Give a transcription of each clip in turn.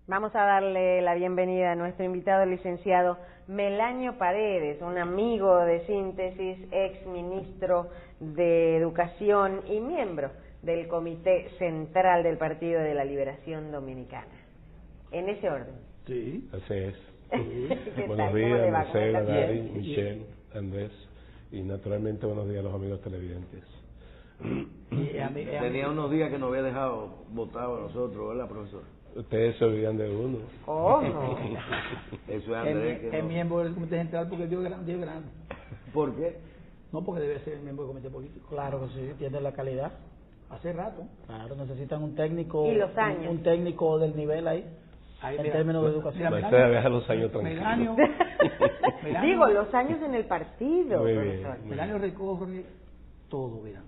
Vamos a darle la bienvenida a nuestro invitado, el licenciado Melanio Paredes, un amigo de Síntesis, ex ministro de Educación y miembro del Comité Central del Partido de la Liberación Dominicana. En ese orden. Sí. Así es. Sí. Buenos días, Marcela, Dari, Michelle, Andrés, y naturalmente buenos días a los amigos televidentes. Tenía unos días que nos había dejado votado a nosotros, ¿verdad, profesor? Ustedes se olvidan de uno. ¿Cómo? Eso es Andrés. Es miembro del Comité Central porque Dios es grande. ¿Por qué? No, porque debe ser miembro del Comité Político. Claro que sí, tiene la calidad. Hace rato. Claro, necesitan un técnico. ¿Y los años? Un técnico del nivel ahí en términos de educación. Marcela, deja los años tranquilos. Melanio, Digo, los años en el partido, muy profesor. bien. Melanio recorre todo, mira.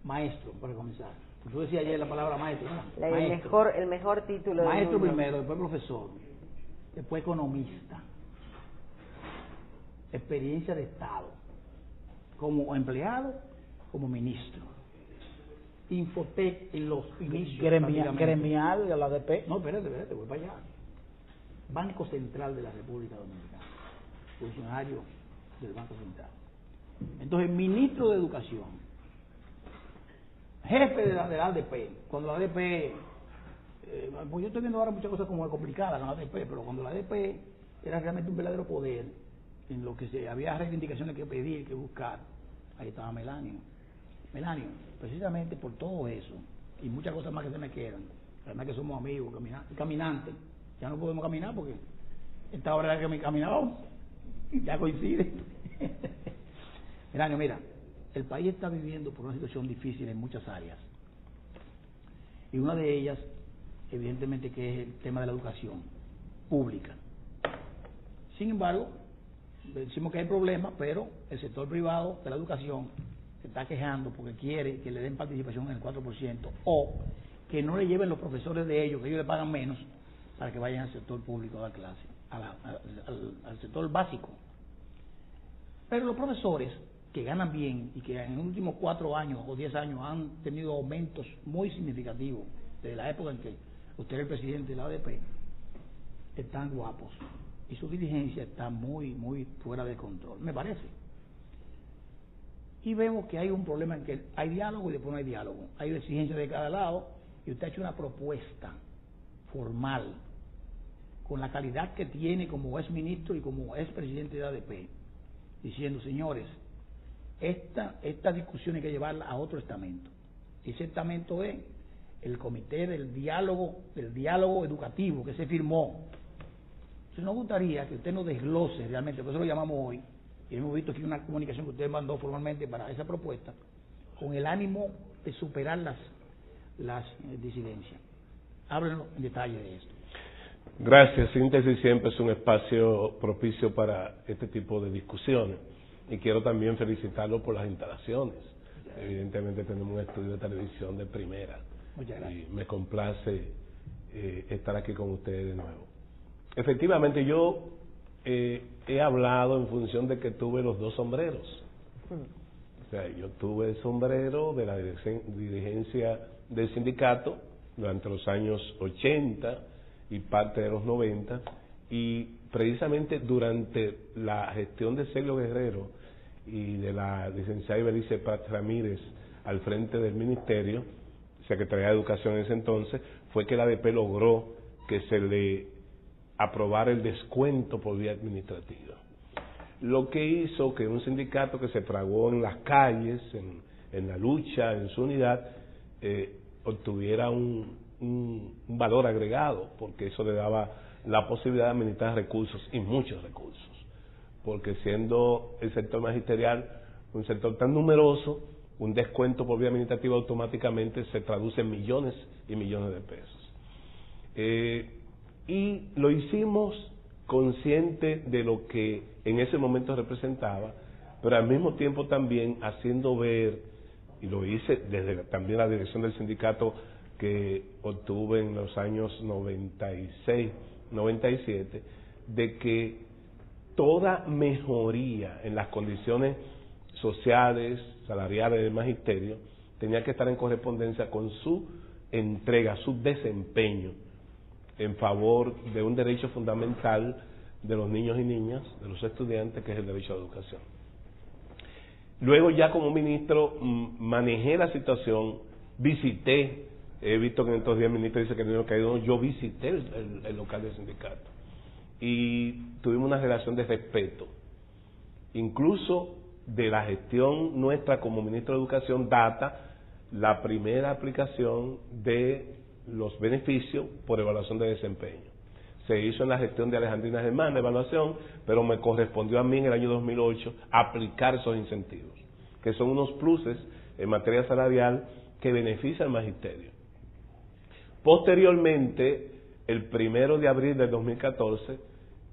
Maestro, para comenzar. Tú decías ayer la palabra maestro, ¿no? El mejor título del Maestro mundo. primero, después profesor, después economista, experiencia de Estado, como empleado, como ministro, Infotec en los inicios, gremial de la ADP, no, espérate, voy para allá, Banco Central de la República Dominicana, funcionario del Banco Central, entonces ministro de Educación, jefe de la ADP, cuando la ADP, pues yo estoy viendo ahora muchas cosas como complicadas con la ADP, pero cuando la ADP era realmente un verdadero poder, en lo que había reivindicaciones que pedir, que buscar, ahí estaba Melanio. Melanio, precisamente por todo eso, y muchas cosas más que se me quedan, además que somos amigos, caminantes, ya no podemos caminar porque esta hora que me caminaba, ya coincide. Melanio, mira, el país está viviendo por una situación difícil en muchas áreas. Y una de ellas, evidentemente, que es el tema de la educación pública. Sin embargo, decimos que hay problemas, pero el sector privado de la educación se está quejando porque quiere que le den participación en el 4% o que no le lleven los profesores de ellos, que ellos le pagan menos, para que vayan al sector público a dar clase, al sector básico. Pero los profesores que ganan bien y que en los últimos 4 años o 10 años han tenido aumentos muy significativos desde la época en que usted era el presidente de la ADP, están guapos y su diligencia está muy fuera de control, me parece. Y vemos que hay un problema en que hay diálogo y después no hay diálogo, hay exigencias de cada lado y usted ha hecho una propuesta formal con la calidad que tiene como ex ministro y como ex presidente de la ADP, diciendo, señores, esta discusión hay que llevarla a otro estamento. Y ese estamento es el comité del diálogo educativo que se firmó. Entonces nos gustaría que usted nos desglose realmente, por eso lo llamamos hoy, y hemos visto aquí una comunicación que usted mandó formalmente para esa propuesta, con el ánimo de superar las disidencias. Háblenos en detalle de esto. Gracias. Síntesis siempre es un espacio propicio para este tipo de discusiones. Y quiero también felicitarlo por las instalaciones. Evidentemente tenemos un estudio de televisión de primera. Muchas gracias. Y me complace estar aquí con ustedes de nuevo. Efectivamente, yo he hablado en función de que tuve los dos sombreros. O sea, yo tuve el sombrero de la dirigencia del sindicato durante los años 80 y parte de los 90, y precisamente durante la gestión de Celio Guerrero y de la licenciada Ibelice Prat Ramírez al frente del ministerio, Secretaría de Educación en ese entonces, fue que la ADP logró que se le aprobara el descuento por vía administrativa. Lo que hizo que un sindicato que se fraguó en las calles, en la lucha, en su unidad, obtuviera un valor agregado, porque eso le daba la posibilidad de administrar recursos, y muchos recursos, porque siendo el sector magisterial un sector tan numeroso, un descuento por vía administrativa automáticamente se traduce en millones y millones de pesos. Y lo hicimos consciente de lo que en ese momento representaba, pero al mismo tiempo también haciendo ver, y lo hice desde también la dirección del sindicato que obtuve en los años 96, 97, de que toda mejoría en las condiciones sociales, salariales del magisterio tenía que estar en correspondencia con su entrega, su desempeño en favor de un derecho fundamental de los niños y niñas, de los estudiantes, que es el derecho a la educación. Luego ya como ministro manejé la situación, visité, he visto que en estos días el ministro dice que no ha caído, yo visité el local del sindicato y tuvimos una relación de respeto, incluso de la gestión nuestra como ministro de Educación data la primera aplicación de los beneficios por evaluación de desempeño. Se hizo en la gestión de Alejandrina Germán la evaluación, pero me correspondió a mí en el año 2008 aplicar esos incentivos, que son unos pluses en materia salarial que benefician al magisterio. Posteriormente, el 1 de abril del 2014,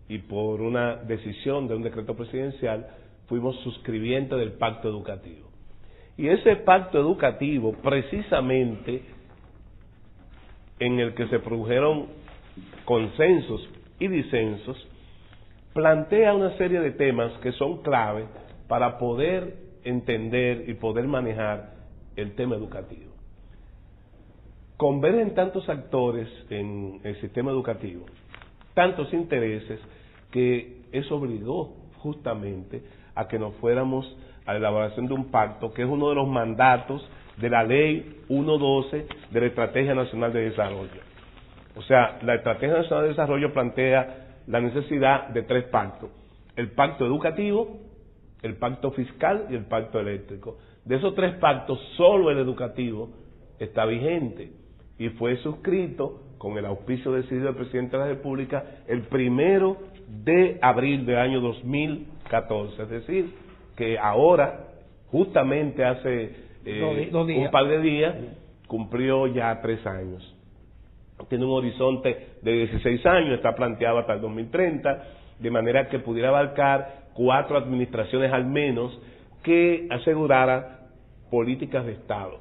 y por una decisión de un decreto presidencial, fuimos suscribientes del pacto educativo. Y ese pacto educativo, precisamente, en el que se produjeron consensos y disensos, plantea una serie de temas que son clave para poder entender y poder manejar el tema educativo. Convergen tantos actores en el sistema educativo, tantos intereses, que eso obligó justamente a que nos fuéramos a la elaboración de un pacto, que es uno de los mandatos de la Ley 112 de la Estrategia Nacional de Desarrollo. O sea, la Estrategia Nacional de Desarrollo plantea la necesidad de 3 pactos: el pacto educativo, el pacto fiscal y el pacto eléctrico. De esos 3 pactos, solo el educativo está vigente y fue suscrito con el auspicio decidido del Presidente de la República el 1 de abril del año 2014. Es decir, que ahora, justamente hace un par de días, cumplió ya 3 años. Tiene un horizonte de 16 años, está planteado hasta el 2030, de manera que pudiera abarcar 4 administraciones al menos que aseguraran políticas de estados,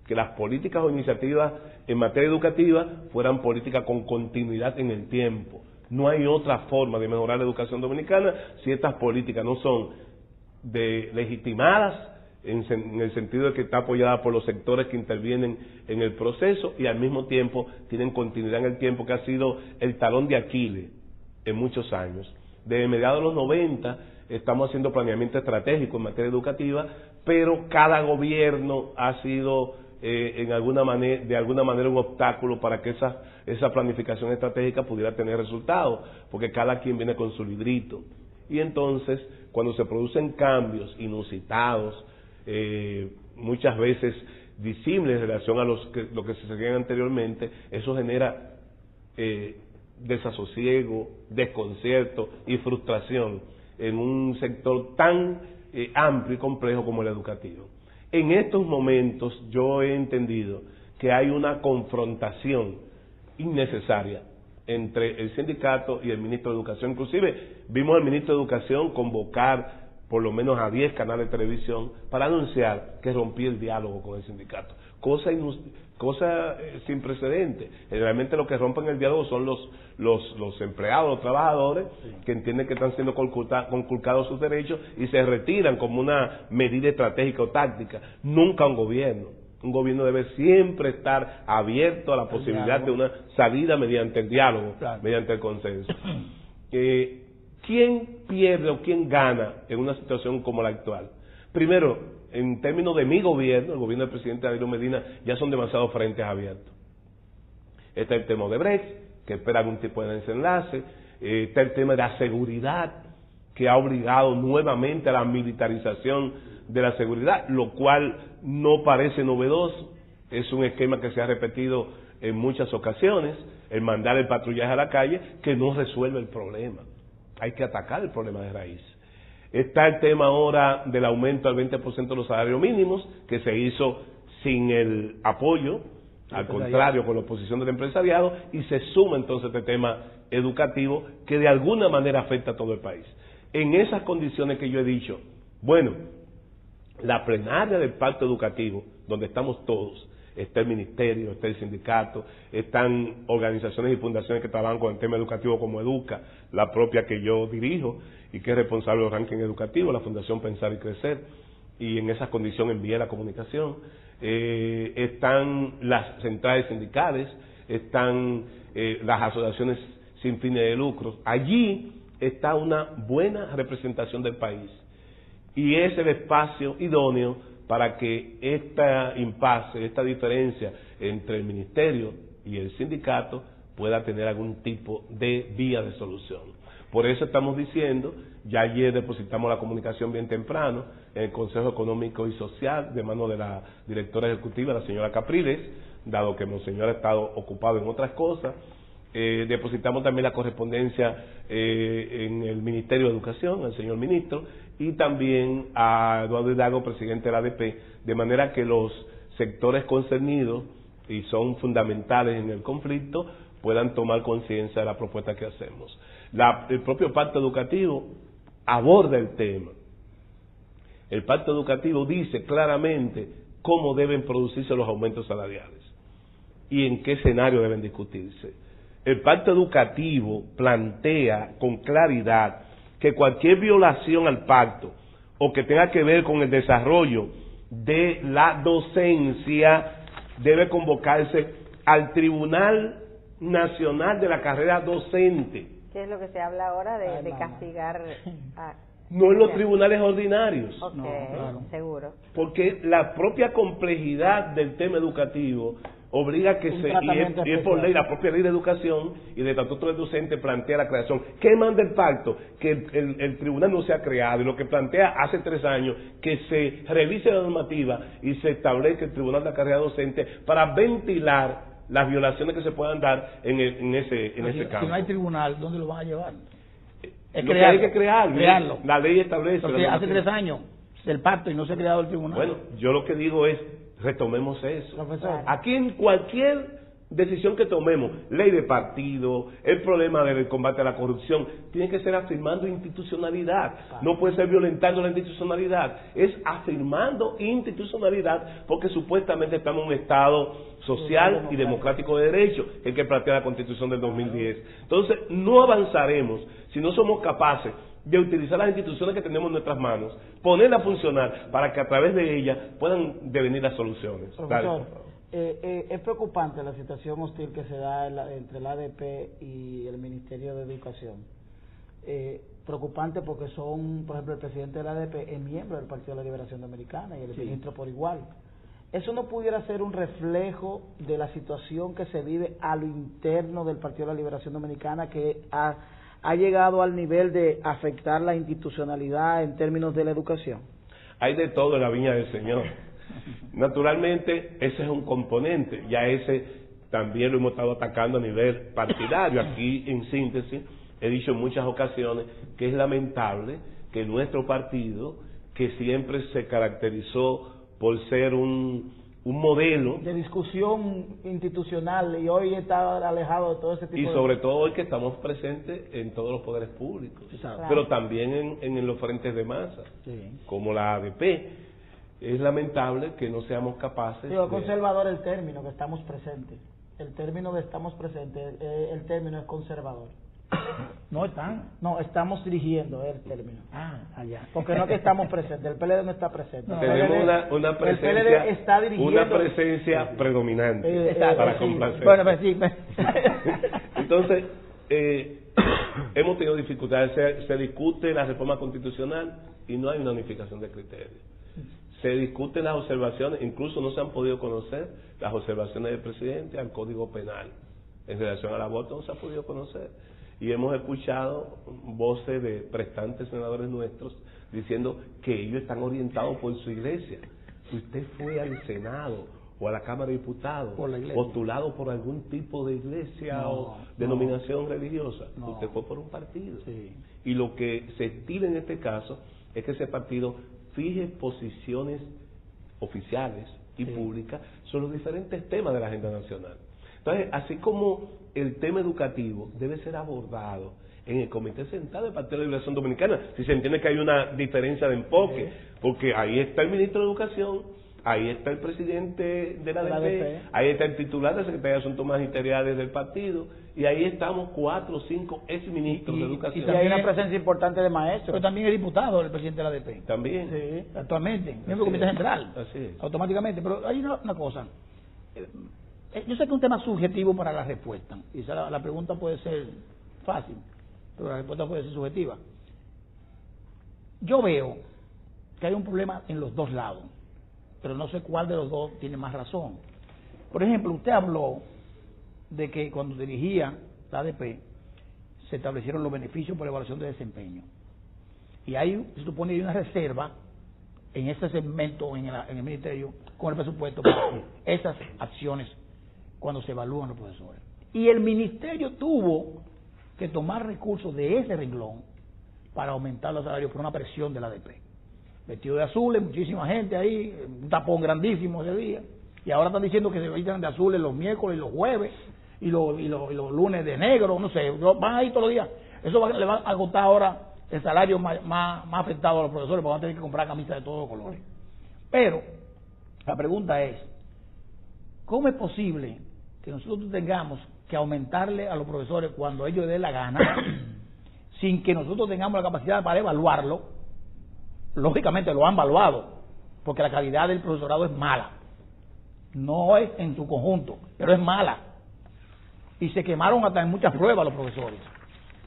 que las políticas o iniciativas en materia educativa fueran políticas con continuidad en el tiempo. No hay otra forma de mejorar la educación dominicana si estas políticas no son legitimadas en el sentido de que está apoyada por los sectores que intervienen en el proceso y al mismo tiempo tienen continuidad en el tiempo, que ha sido el talón de Aquiles en muchos años. Desde mediados de los 90 estamos haciendo planeamiento estratégico en materia educativa, pero cada gobierno ha sido de alguna manera un obstáculo para que esa planificación estratégica pudiera tener resultados, porque cada quien viene con su librito. Y entonces, cuando se producen cambios inusitados, muchas veces disímiles en relación a lo que se seguían anteriormente, eso genera desasosiego, desconcierto y frustración en un sector tan amplio y complejo como el educativo. En estos momentos yo he entendido que hay una confrontación innecesaria entre el sindicato y el ministro de Educación. Inclusive vimos al ministro de Educación convocar por lo menos a 10 canales de televisión para anunciar que rompía el diálogo con el sindicato. Cosa sin precedentes. Generalmente los que rompen el diálogo son los empleados, los trabajadores, que entienden que están siendo conculcados sus derechos y se retiran como una medida estratégica o táctica. Nunca un gobierno. Un gobierno debe siempre estar abierto a la posibilidad de una salida mediante el diálogo, mediante el consenso. ¿Quién pierde o quién gana en una situación como la actual? Primero, en términos de mi gobierno, el gobierno del presidente Danilo Medina, ya son demasiados frentes abiertos. Está el tema de Brexit, que espera algún tipo de desenlace. Está el tema de la seguridad, que ha obligado nuevamente a la militarización de la seguridad, lo cual no parece novedoso. Es un esquema que se ha repetido en muchas ocasiones, el mandar el patrullaje a la calle, que no resuelve el problema. Hay que atacar el problema de raíz. Está el tema ahora del aumento al 20% de los salarios mínimos, que se hizo sin el apoyo, al contrario, con la oposición del empresariado, y se suma entonces este tema educativo que de alguna manera afecta a todo el país. En esas condiciones que yo he dicho, bueno, la plenaria del pacto educativo, donde estamos todos, está el ministerio, está el sindicato, están organizaciones y fundaciones que trabajan con el tema educativo como Educa, la propia que yo dirijo y que es responsable del ranking educativo, la Fundación Pensar y Crecer, y en esas condiciones envié la comunicación. Están las centrales sindicales, están las asociaciones sin fines de lucro. Allí está una buena representación del país y es el espacio idóneo para que esta impasse, esta diferencia entre el ministerio y el sindicato pueda tener algún tipo de vía de solución. Por eso estamos diciendo, ya ayer depositamos la comunicación bien temprano en el Consejo Económico y Social de mano de la directora ejecutiva, la señora Capriles, dado que Monseñor ha estado ocupado en otras cosas. Depositamos también la correspondencia en el Ministerio de Educación, al señor ministro, y también a Eduardo Hidalgo, presidente de la ADP, de manera que los sectores concernidos, y son fundamentales en el conflicto, puedan tomar conciencia de la propuesta que hacemos. El propio pacto educativo aborda el tema. El pacto educativo dice claramente cómo deben producirse los aumentos salariales y en qué escenario deben discutirse. El pacto educativo plantea con claridad que cualquier violación al pacto o que tenga que ver con el desarrollo de la docencia debe convocarse al Tribunal Nacional de la Carrera Docente. ¿Qué es lo que se habla ahora de castigar a... No en los tribunales ordinarios. Ok, no, claro. Seguro. Porque la propia complejidad del tema educativo obliga que y es por ley, la propia ley de educación y de estatuto del docente plantea la creación. ¿Qué manda el pacto? Que el tribunal no sea creado, y lo que plantea hace 3 años, que se revise la normativa y se establezca el tribunal de la carrera docente para ventilar las violaciones que se puedan dar en ese campo. Si no hay tribunal, ¿dónde lo van a llevar? Es que hay que crearlo. La ley establece. Porque hace 3 años el pacto y no se ha creado el tribunal. Bueno, yo lo que digo es, retomemos eso. Profesor. Aquí en cualquier decisión que tomemos, ley de partido, el problema del combate a la corrupción, tiene que ser afirmando institucionalidad. No puede ser violentando la institucionalidad, es afirmando institucionalidad, porque supuestamente estamos en un Estado social y democrático de derecho, el que plantea la Constitución del 2010. Entonces, no avanzaremos si no somos capaces de utilizar las instituciones que tenemos en nuestras manos, ponerlas a funcionar para que a través de ellas puedan devenir las soluciones. Profesor, es preocupante la situación hostil que se da entre la ADP y el Ministerio de Educación. Preocupante porque son, por ejemplo, el presidente de la ADP es miembro del Partido de la Liberación Dominicana y el ministro por igual. ¿Eso no pudiera ser un reflejo de la situación que se vive a lo interno del Partido de la Liberación Dominicana, que ha llegado al nivel de afectar la institucionalidad en términos de la educación? Hay de todo en la viña del Señor. Naturalmente, ese es un componente, ya ese también lo hemos estado atacando a nivel partidario. Aquí, en síntesis, he dicho en muchas ocasiones que es lamentable que nuestro partido, que siempre se caracterizó por ser un modelo de discusión institucional, y hoy está alejado de todo ese tipo y sobre todo hoy que estamos presentes en todos los poderes públicos, pero también en los frentes de masa, como la ADP. Es lamentable que no seamos capaces. Digo, conservador el término, que estamos presentes. El término de estamos presentes, el término es conservador. No están. No, estamos dirigiendo el término. Allá. Porque no es que estamos presentes, el PLD no está presente. No, tenemos una presencia, el PLD está dirigiendo, una presencia predominante para complacer. Bueno, pues sí. Entonces, hemos tenido dificultades. Se discute la reforma constitucional y no hay una unificación de criterios. Se discuten las observaciones, incluso no se han podido conocer las observaciones del presidente al Código Penal en relación al aborto, no se ha podido conocer. Y hemos escuchado voces de prestantes senadores nuestros diciendo que ellos están orientados por su iglesia. Si usted fue al Senado o a la Cámara de Diputados postulado por algún tipo de iglesia o denominación religiosa, usted fue por un partido. Y lo que se estila en este caso es que ese partido fije posiciones oficiales y públicas sobre los diferentes temas de la agenda nacional. Entonces, así como el tema educativo debe ser abordado en el Comité Central del Partido de la Liberación Dominicana, si se entiende que hay una diferencia de enfoque, porque ahí está el ministro de Educación, ahí está el presidente de la ADP, ahí está el titular de la Secretaría de Asuntos Magisteriales del partido, y ahí estamos 4 o 5 exministros de Educación. Y hay una presencia importante de maestros. Pero también es diputado el presidente de la ADP. También. Actualmente, miembro del Comité Central. Así es. Automáticamente. Pero hay una cosa. Yo sé que es un tema subjetivo para la respuesta. Y la pregunta puede ser fácil, pero la respuesta puede ser subjetiva. Yo veo que hay un problema en los dos lados, pero no sé cuál de los dos tiene más razón. Por ejemplo, usted habló de que cuando dirigía la ADP se establecieron los beneficios por evaluación de desempeño. Y se supone que hay una reserva en ese segmento en el ministerio con el presupuesto para esas acciones cuando se evalúan los profesores. Y el ministerio tuvo que tomar recursos de ese renglón para aumentar los salarios por una presión de la ADP. Vestido de azules, muchísima gente ahí, un tapón grandísimo ese día. Y ahora están diciendo que se vistan de azules los miércoles y los jueves y los lunes de negro, no sé, van ahí todos los días. Eso le va a agotar ahora el salario más afectado a los profesores, porque van a tener que comprar camisas de todos los colores. Pero la pregunta es, ¿cómo es posible que nosotros tengamos que aumentarle a los profesores cuando ellos les dé la gana, sin que nosotros tengamos la capacidad para evaluarlo? Lógicamente lo han evaluado, porque la calidad del profesorado es mala. No es en su conjunto, pero es mala. Y se quemaron hasta en muchas pruebas los profesores.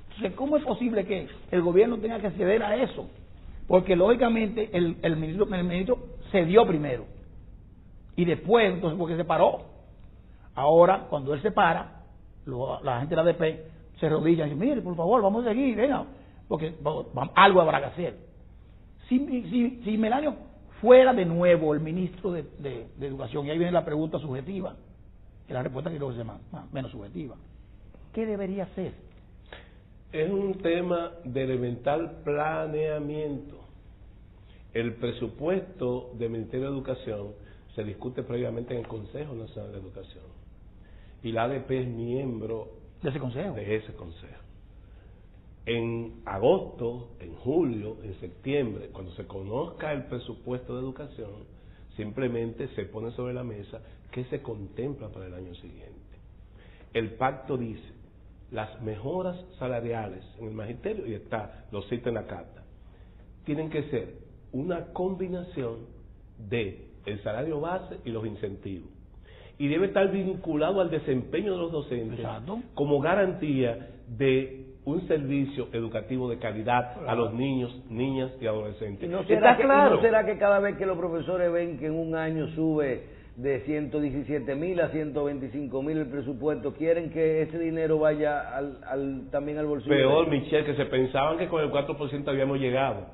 Entonces, ¿cómo es posible que el gobierno tenga que ceder a eso? Porque lógicamente el ministro cedió primero. Y después, entonces, porque se paró. Ahora, cuando él se para, la gente de la ADP se arrodilla y dice, mire, por favor, vamos a seguir, venga, porque algo habrá que hacer. Si Melanio fuera de nuevo el ministro de Educación, y ahí viene la pregunta subjetiva, que la respuesta creo que es menos subjetiva, ¿qué debería hacer? Es un tema de elemental planeamiento. El presupuesto del Ministerio de Educación se discute previamente en el Consejo Nacional de Educación. Y la ADP es miembro de ese consejo. En agosto, en julio, en septiembre, cuando se conozca el presupuesto de educación, simplemente se pone sobre la mesa qué se contempla para el año siguiente. El pacto dice, las mejoras salariales en el magisterio, y lo cita en la carta, tienen que ser una combinación de el salario base y los incentivos. Y debe estar vinculado al desempeño de los docentes. Exacto. Como garantía de un servicio educativo de calidad a los niños, niñas y adolescentes. ¿No ¿Está claro? ¿No será que cada vez que los profesores ven que en un año sube de 117.000 a 125.000 el presupuesto, quieren que ese dinero vaya también al bolsillo? Peor, Michelle, que se pensaban que con el 4% habíamos llegado.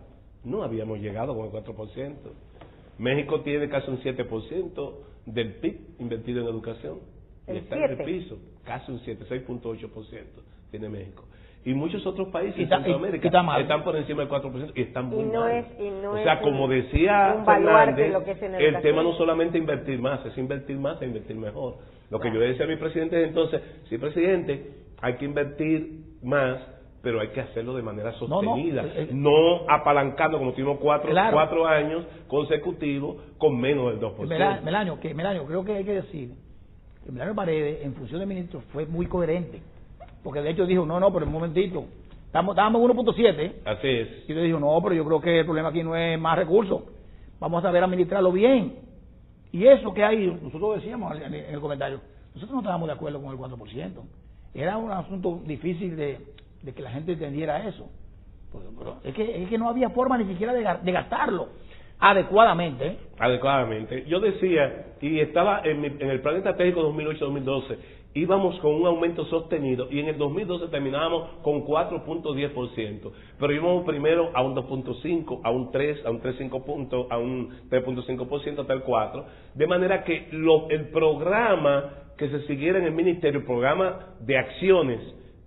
No habíamos llegado con el 4%. México tiene casi un 7% del PIB invertido en educación. Y está en el piso, casi un 6.8% tiene México. Y muchos otros países de Centroamérica están por encima del 4% y están muy mal. O sea, como decía Fernández, el tema no solamente invertir más, es invertir más e invertir mejor. Lo que yo le decía a mi presidente es entonces, sí, presidente, hay que invertir más, pero hay que hacerlo de manera sostenida, no apalancando como tuvimos cuatro años consecutivos con menos del 2%. Melanio, creo que hay que decir que Melanio Paredes, en función de ministro, fue muy coherente, porque de hecho dijo, no, pero un momentito, estábamos en 1.7. Así es. Y le dijo, no, pero yo creo que el problema aquí no es más recursos, vamos a saber administrarlo bien. Y eso que hay, nosotros decíamos en el comentario, nosotros no estábamos de acuerdo con el 4%. Era un asunto difícil de que la gente entendiera eso. Pero es que no había forma ni siquiera de gastarlo adecuadamente. Adecuadamente. Yo decía, y estaba en el plan estratégico 2008-2012, íbamos con un aumento sostenido, y en el 2012 terminábamos con 4.10%, pero íbamos primero a un 2.5, a un 3, a un 3.5%, a un 3.5%, hasta el 4%, de manera que el programa que se siguiera en el ministerio, el programa de acciones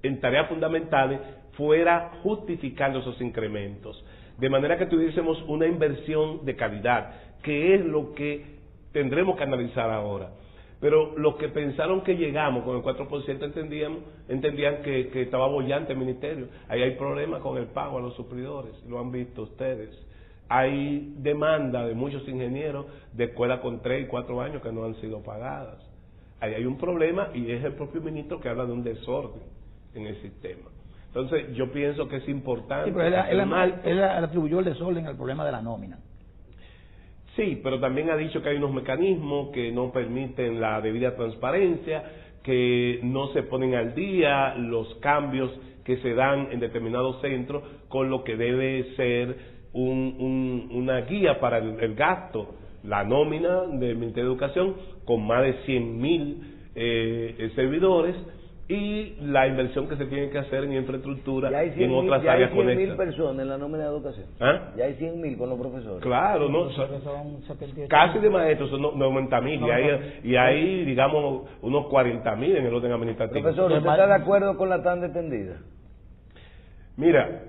en tareas fundamentales, fuera justificando esos incrementos, de manera que tuviésemos una inversión de calidad, que es lo que tendremos que analizar ahora. Pero los que pensaron que llegamos con el 4% entendían que estaba bollante el ministerio. Ahí hay problemas con el pago a los suplidores, lo han visto ustedes. Hay demanda de muchos ingenieros de escuelas con 3 y 4 años que no han sido pagadas. Ahí hay un problema, y es el propio ministro que habla de un desorden en el sistema. Entonces yo pienso que es importante. Sí, pero él atribuyó el desorden al problema de la nómina. Sí, pero también ha dicho que hay unos mecanismos que no permiten la debida transparencia, que no se ponen al día los cambios que se dan en determinados centros con lo que debe ser una guía para el gasto, la nómina del Ministerio de Educación con más de 100.000 servidores y la inversión que se tiene que hacer en infraestructura y en otras áreas conectadas. Ya hay 100.000 personas en la nómina de educación. ¿Ah? Ya hay 100.000 con los profesores. Claro, no, casi de maestros son 90.000 y hay, digamos, unos 40.000 en el orden administrativo. Profesor, ¿usted está de acuerdo con la tanda extendida? Mira,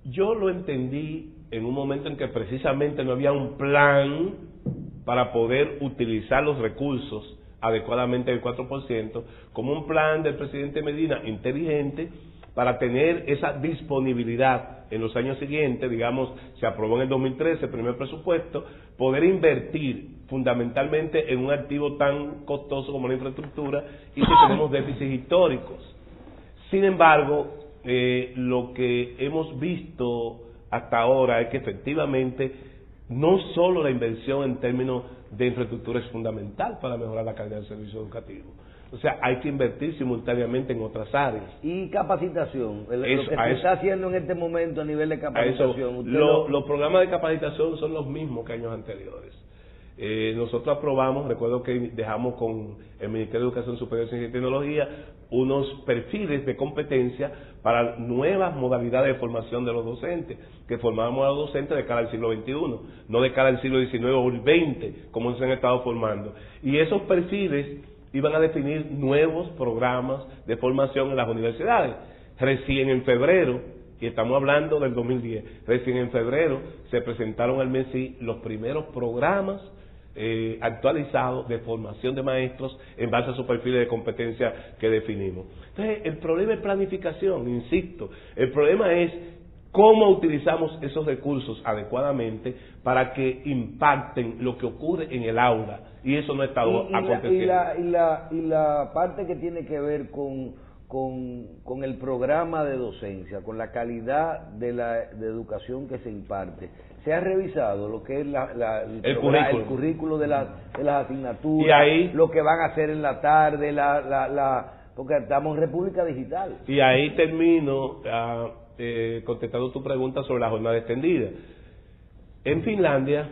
yo lo entendí en un momento en que precisamente no había un plan para poder utilizar los recursos adecuadamente del 4%, como un plan del presidente Medina inteligente para tener esa disponibilidad en los años siguientes, digamos, se aprobó en el 2013 el primer presupuesto, poder invertir fundamentalmente en un activo tan costoso como la infraestructura y que tenemos déficits históricos. Sin embargo, lo que hemos visto hasta ahora es que efectivamente no solo la inversión en términos de infraestructura es fundamental para mejorar la calidad del servicio educativo. O sea, hay que invertir simultáneamente en otras áreas. Y capacitación, lo que se está haciendo en este momento a nivel de capacitación. Los programas de capacitación son los mismos que años anteriores. Nosotros aprobamos, recuerdo que dejamos con el Ministerio de Educación Superior, Ciencia y Tecnología unos perfiles de competencia para nuevas modalidades de formación de los docentes, que formábamos a los docentes de cara al siglo XXI, no de cara al siglo XIX o el XX, como se han estado formando. Y esos perfiles iban a definir nuevos programas de formación en las universidades. Recién en febrero, y estamos hablando del 2010, recién en febrero se presentaron al MESI los primeros programas actualizados de formación de maestros en base a su perfil de competencia que definimos. Entonces, el problema es planificación, insisto. El problema es cómo utilizamos esos recursos adecuadamente para que impacten lo que ocurre en el aula. Y eso no ha estado aconteciendo. Y la parte que tiene que ver con el programa de docencia, con la calidad de educación que se imparte. Se ha revisado lo que es el currículo de las asignaturas, y ahí, lo que van a hacer en la tarde, porque estamos en República Digital. Y ahí termino contestando tu pregunta sobre la jornada extendida. En Finlandia,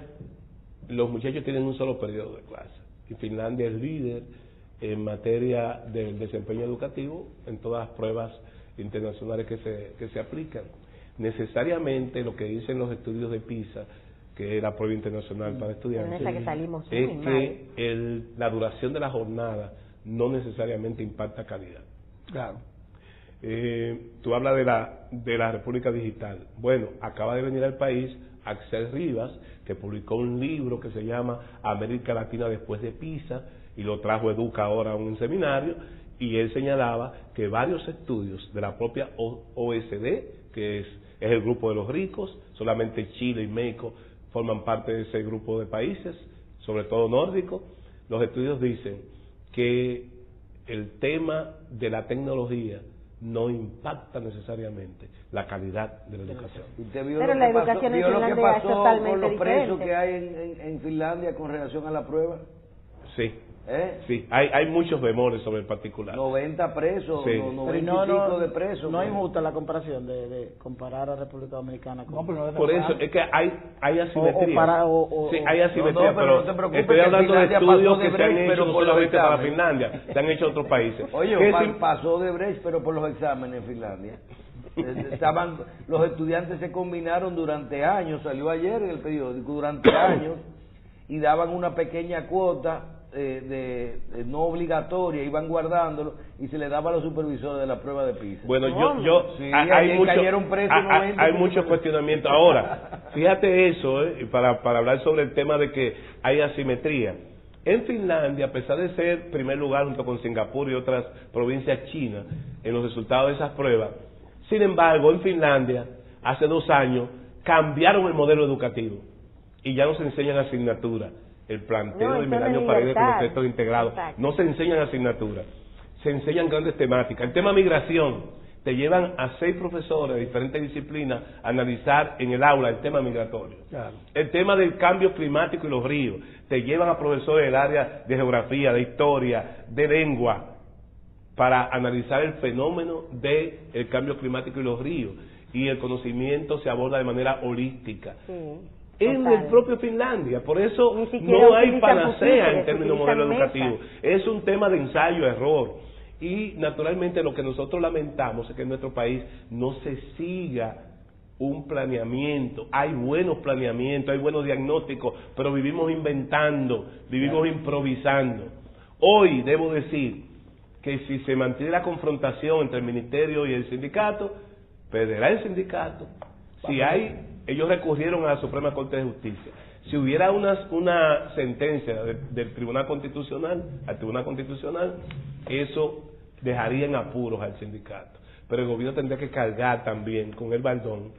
los muchachos tienen un solo periodo de clase. Y Finlandia es líder en materia del desempeño educativo en todas las pruebas internacionales que se aplican. Necesariamente lo que dicen los estudios de PISA, que es la prueba internacional para estudiantes, es que la duración de la jornada no necesariamente impacta calidad. Claro. Tú hablas de la República Digital. Bueno, acaba de venir al país Axel Rivas, que publicó un libro que se llama América Latina después de PISA, y lo trajo Educa ahora a un seminario, y él señalaba que varios estudios de la propia OECD, que es el grupo de los ricos, solamente Chile y México forman parte de ese grupo de países, sobre todo nórdicos, los estudios dicen que el tema de la tecnología no impacta necesariamente la calidad de la educación. ¿Usted vio Pero la educación en Finlandia es totalmente con los presos diferente que hay en Finlandia con relación a la prueba? Sí. Sí, hay muchos bemoles sobre el particular. 90 presos, sí. 90 y pico de presos. No es injusta la comparación de comparar a República Dominicana con... Por eso es que hay asimetría. Sí, hay asimetría, pero pero estoy hablando de estudios que se han hecho no solamente para Finlandia, se han hecho en otros países. Oye, pasó de Brecht, pero por los exámenes en Finlandia. Los estudiantes se combinaron durante años, salió ayer en el periódico, durante años, y daban una pequeña cuota de no obligatoria, iban guardándolo y se le daba a los supervisores de la prueba de PISA. Bueno, sí, hay muchos cuestionamientos. Ahora, fíjate eso, para hablar sobre el tema de que hay asimetría. En Finlandia, a pesar de ser primer lugar junto con Singapur y otras provincias chinas en los resultados de esas pruebas, sin embargo, en Finlandia, hace 2 años, cambiaron el modelo educativo y ya no se enseñan asignaturas. El planteo del Melanio Paredes con los textos integrados. No se enseñan asignaturas, se enseñan grandes temáticas. El tema migración, te llevan a 6 profesores de diferentes disciplinas a analizar en el aula el tema migratorio. Claro. El tema del cambio climático y los ríos. Te llevan a profesores del área de geografía, de historia, de lengua, para analizar el fenómeno del cambio climático y los ríos. Y el conocimiento se aborda de manera holística. Sí, en total. el propio Finlandia, por eso Ni siquiera no hay utilizan panacea pupitres, en términos utilizan modelo educativo. mesas. Es un tema de ensayo-error. Y naturalmente lo que nosotros lamentamos es que en nuestro país no se siga un planeamiento. Hay buenos planeamientos, hay buenos diagnósticos, pero vivimos inventando, vivimos improvisando. Hoy debo decir que si se mantiene la confrontación entre el ministerio y el sindicato, perderá el sindicato. Si ellos recurrieron a la Suprema Corte de Justicia. Si hubiera una sentencia del Tribunal Constitucional, al Tribunal Constitucional, eso dejaría en apuros al sindicato. Pero el gobierno tendría que cargar también con el baldón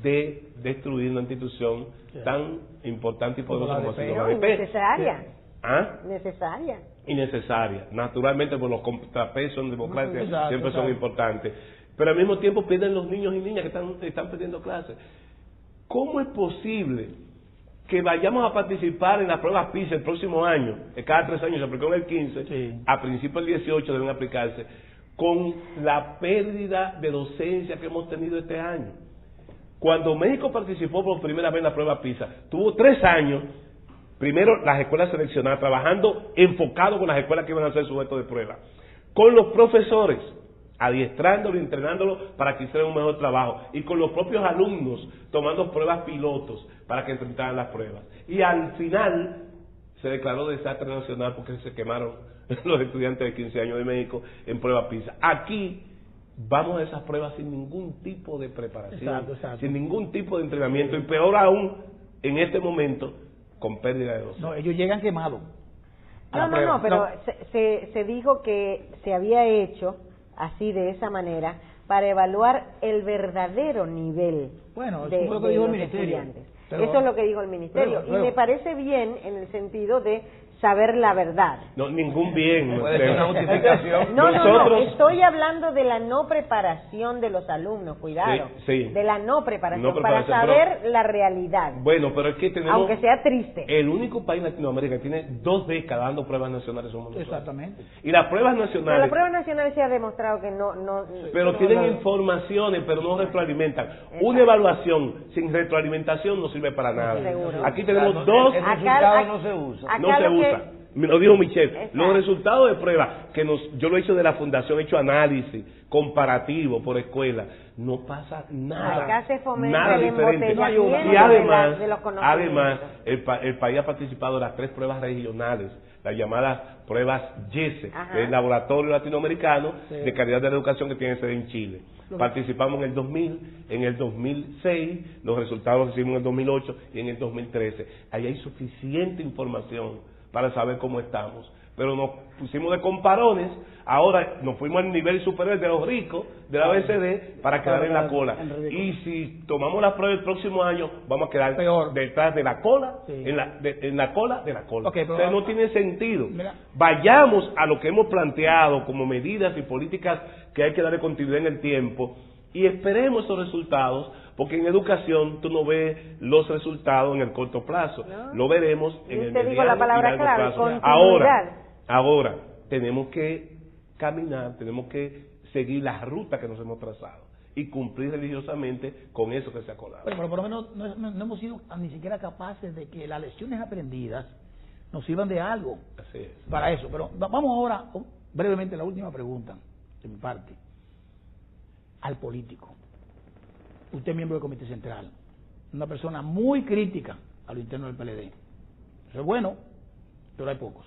de destruir una institución tan importante y poderosa como ha sido la ADP. Necesaria. ¿Ah? Necesaria. Innecesaria. Naturalmente, por los contrapesos en democracia Exacto, siempre son exacto. importantes. Pero al mismo tiempo pierden los niños y niñas que están perdiendo clases. ¿Cómo es posible que vayamos a participar en las pruebas PISA el próximo año? Cada 3 años se aplicó en el 15, Sí. a principios del 18 deben aplicarse, con la pérdida de docencia que hemos tenido este año. Cuando México participó por primera vez en la prueba PISA, tuvo 3 años, primero las escuelas seleccionadas, trabajando enfocado con las escuelas que iban a hacer sujetos de prueba, con los profesores, adiestrándolo y entrenándolo para que hicieran un mejor trabajo, y con los propios alumnos tomando pruebas pilotos para que enfrentaran las pruebas. Y al final se declaró desastre nacional porque se quemaron los estudiantes de 15 años de México en prueba PISA. Aquí vamos a esas pruebas sin ningún tipo de preparación, Exacto. sin ningún tipo de entrenamiento, y peor aún, en este momento, con pérdida de dosis. No, ellos llegan quemados. a la No, prueba. pero se dijo que se había hecho así, de esa manera, para evaluar el verdadero nivel Bueno, de, eso fue lo que de dijo el los ministerio. estudiantes. Pero- Eso es lo que dijo el ministerio. pero- y me parece bien en el sentido de saber la verdad. No, ningún bien. Puede ser una justificación. No, Nosotros- estoy hablando de la no preparación de los alumnos, cuidado. Sí, sí. De la no preparación, No preparación, para saber la realidad, Bueno, pero es que tenemos... aunque sea triste. El único país en Latinoamérica que tiene 2 décadas dando pruebas nacionales somos nosotros. Exactamente. Y las pruebas Pero nacionales... la prueba nacional se ha demostrado que no Pero tienen informaciones, pero no retroalimentan. Una evaluación sin retroalimentación no sirve para nada. Seguro. Aquí tenemos Claro, dos... el Acá- resultado acá- no se usa. acá No se lo que- usa. Me lo dijo Michelle. Exacto. Los resultados de prueba, yo lo he hecho de la fundación, he hecho análisis comparativo por escuela. No pasa nada. Acá se fomenta nada el diferente. embotellamiento Y además, de los conocimientos. el país ha participado de las 3 pruebas regionales, las llamadas pruebas YESE, Ajá. del Laboratorio Latinoamericano Sí. de Calidad de la Educación, que tiene sede en Chile. Participamos en el 2000, en el 2006, los resultados los recibimos en el 2008 y en el 2013. Ahí hay suficiente información para saber cómo estamos. Pero nos pusimos de comparones, ahora nos fuimos al nivel superior de los ricos, de la OECD, para quedar en la cola. En ridículo. Y si tomamos la prueba el próximo año, vamos a quedar Peor. detrás de la cola, Sí. en la cola de la cola. Ok, pero Entonces no vamos- tiene sentido. Mira. Vayamos a lo que hemos planteado como medidas y políticas que hay que darle continuidad en el tiempo y esperemos esos resultados, porque en educación tú no ves los resultados en el corto plazo, No. lo veremos Y en el usted dijo mediano la palabra y largo clave, plazo. continuidad. Ahora, tenemos que caminar, tenemos que seguir la ruta que nos hemos trazado y cumplir religiosamente con eso que se ha acordado. Pero por lo menos no hemos sido ni siquiera capaces de que las lecciones aprendidas nos sirvan de algo Así es. para eso. Pero vamos ahora, brevemente, la última pregunta de mi parte. Al político. Usted es miembro del Comité Central, una persona muy crítica a lo interno del PLD. Eso es bueno, pero hay pocos.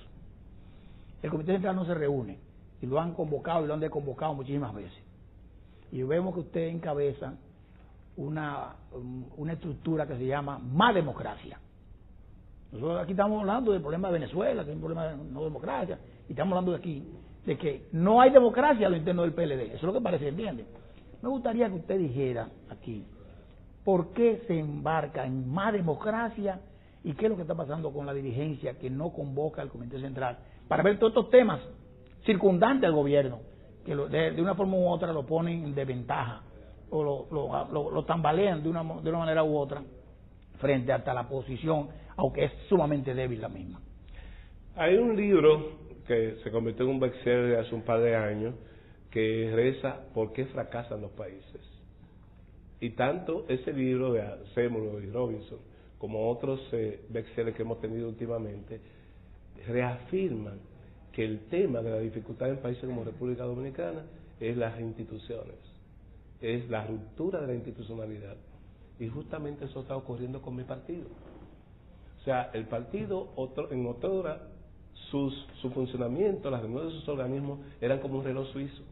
El Comité Central no se reúne y lo han convocado y lo han desconvocado muchísimas veces. Y vemos que usted encabeza una estructura que se llama Más Democracia. Nosotros aquí estamos hablando del problema de Venezuela, que es un problema de no democracia, y estamos hablando de aquí, de que no hay democracia a lo interno del PLD. Eso es lo que parece, ¿entiende? Me gustaría que usted dijera aquí, ¿por qué se embarca en Más Democracia y qué es lo que está pasando con la dirigencia que no convoca al Comité Central para ver todos estos temas circundantes al gobierno, que de una forma u otra lo ponen en desventaja o lo tambalean de una manera u otra frente hasta la posición, aunque es sumamente débil la misma. Hay un libro que se convirtió en un bestseller hace un par de años que reza ¿Por qué fracasan los países? Y tanto ese libro de Seymour y Robinson como otros bestsellers que hemos tenido últimamente reafirman que el tema de la dificultad en países como República Dominicana es las instituciones, es la ruptura de la institucionalidad. Y justamente eso está ocurriendo con mi partido. O sea, el partido en otrora su funcionamiento, las reuniones de sus organismos eran como un reloj suizo.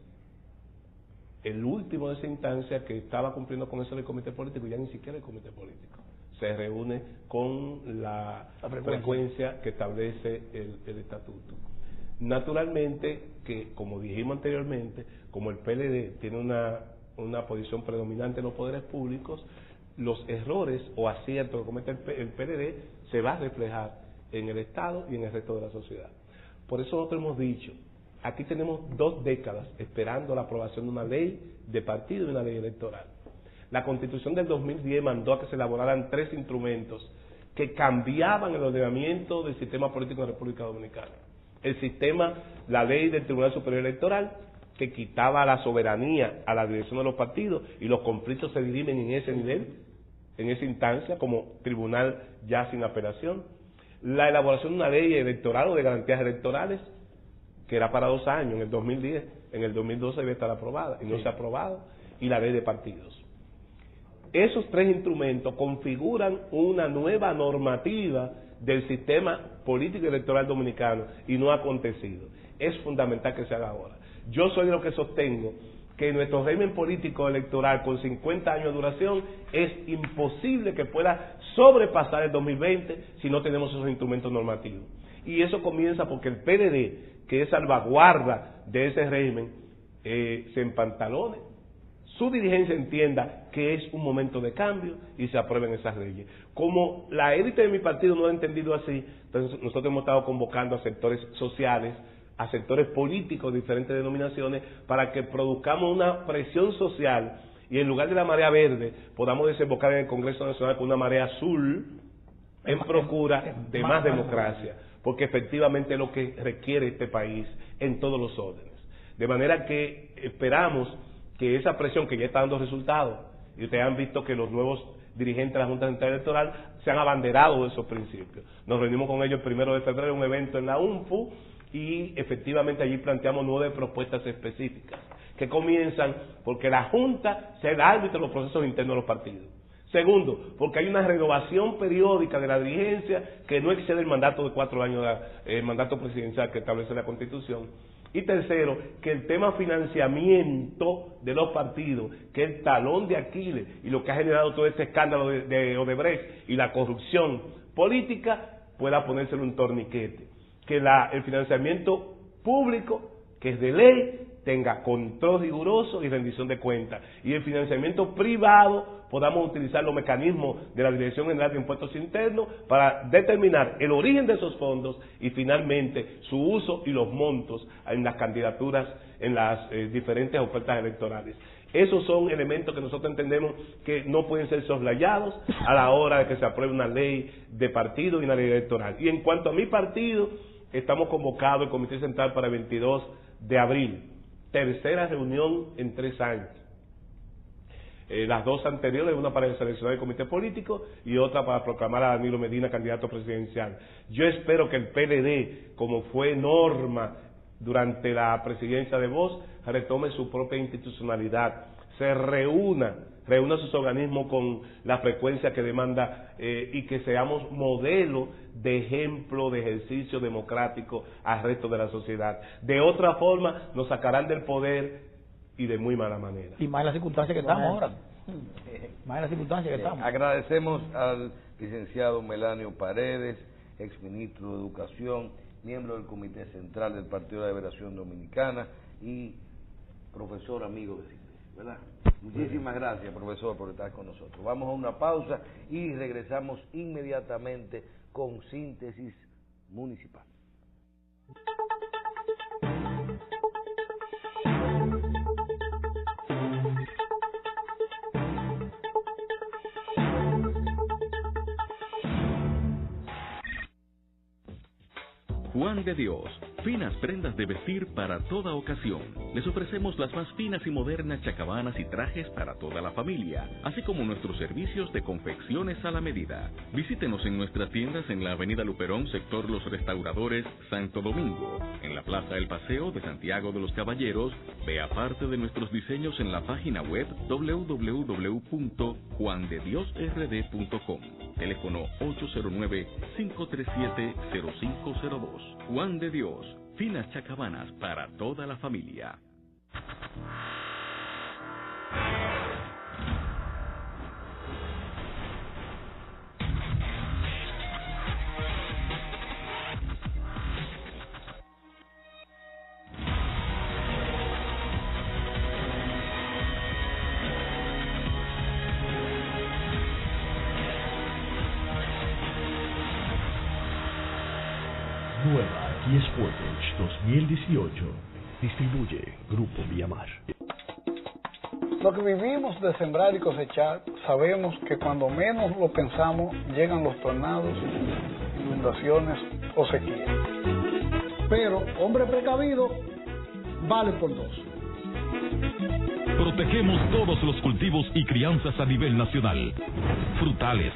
El último de esa instancia que estaba cumpliendo con eso del comité político, ya ni siquiera el comité político se reúne con la frecuencia que establece el estatuto. Naturalmente que, como dijimos anteriormente, como el PLD tiene una posición predominante en los poderes públicos, los errores o aciertos que comete el PLD se va a reflejar en el Estado y en el resto de la sociedad. Por eso nosotros hemos dicho, aquí tenemos 2 décadas esperando la aprobación de una ley de partido y una ley electoral. La Constitución del 2010 mandó a que se elaboraran 3 instrumentos que cambiaban el ordenamiento del sistema político de la República Dominicana. El sistema, la ley del Tribunal Superior Electoral, que quitaba la soberanía a la dirección de los partidos y los conflictos se dirimen en ese nivel, en esa instancia, como tribunal ya sin apelación. La elaboración de una ley electoral o de garantías electorales, que era para 2 años, en el 2010, en el 2012 debe estar aprobada, y no se ha aprobado, y la ley de partidos. Esos 3 instrumentos configuran una nueva normativa del sistema político y electoral dominicano, y no ha acontecido. Es fundamental que se haga ahora. Yo soy de los que sostengo que nuestro régimen político electoral con 50 años de duración es imposible que pueda sobrepasar el 2020 si no tenemos esos instrumentos normativos. Y eso comienza porque el PLD, que es salvaguarda de ese régimen, se empantalone, su dirigencia entienda que es un momento de cambio y se aprueben esas leyes. Como la élite de mi partido no lo ha entendido así, entonces nosotros hemos estado convocando a sectores sociales, a sectores políticos de diferentes denominaciones, para que produzcamos una presión social y en lugar de la marea verde podamos desembocar en el Congreso Nacional con una marea azul en procura de más democracia, porque efectivamente es lo que requiere este país en todos los órdenes. De manera que esperamos que esa presión que ya está dando resultados, y ustedes han visto que los nuevos dirigentes de la Junta Central Electoral se han abanderado de esos principios. Nos reunimos con ellos el 1 de febrero en un evento en la UNFU, y efectivamente allí planteamos 9 propuestas específicas que comienzan porque la Junta sea el árbitro de los procesos internos de los partidos. Segundo, porque hay una renovación periódica de la dirigencia que no excede el mandato de 4 años, el mandato presidencial que establece la Constitución. Y tercero, que el tema financiamiento de los partidos, que es el talón de Aquiles y lo que ha generado todo este escándalo de Odebrecht y la corrupción política, pueda ponérselo un torniquete. Que el financiamiento público, que es de ley, tenga control riguroso y rendición de cuentas. Y el financiamiento privado podamos utilizar los mecanismos de la Dirección General de Impuestos Internos para determinar el origen de esos fondos y finalmente su uso y los montos en las candidaturas, en las diferentes ofertas electorales. Esos son elementos que nosotros entendemos que no pueden ser soslayados a la hora de que se apruebe una ley de partido y una ley electoral. Y en cuanto a mi partido, estamos convocados el Comité Central para el 22 de abril, tercera reunión en 3 años. Las 2 anteriores, una para seleccionar el comité político y otra para proclamar a Danilo Medina candidato presidencial. Yo espero que el PLD, como fue norma durante la presidencia de Bosch, retome su propia institucionalidad, se reúna sus organismos con la frecuencia que demanda y que seamos modelo de ejemplo de ejercicio democrático al resto de la sociedad. De otra forma nos sacarán del poder y de muy mala manera. Y más en las circunstancias que estamos ahora. Más en las circunstancias que estamos. Agradecemos al licenciado Melanio Paredes, exministro de Educación, miembro del Comité Central del Partido de la Liberación Dominicana y profesor amigo de Síntesis, ¿verdad? Muchísimas gracias, profesor, por estar con nosotros. Vamos a una pausa y regresamos inmediatamente con Síntesis Municipal. Juan de Dios, finas prendas de vestir para toda ocasión. Les ofrecemos las más finas y modernas chacabanas y trajes para toda la familia, así como nuestros servicios de confecciones a la medida. Visítenos en nuestras tiendas en la Avenida Luperón, sector Los Restauradores, Santo Domingo. En la Plaza El Paseo de Santiago de los Caballeros, vea parte de nuestros diseños en la página web www.juandediosrd.com. Teléfono 809-537-0502. Juan de Dios, finas chacabanas para toda la familia. Nueva Kia Sportage 2018. Distribuye Grupo Viamar. Lo que vivimos de sembrar y cosechar, sabemos que cuando menos lo pensamos, llegan los tornados, inundaciones o sequías. Pero, hombre precavido, vale por dos. Protegemos todos los cultivos y crianzas a nivel nacional. Frutales,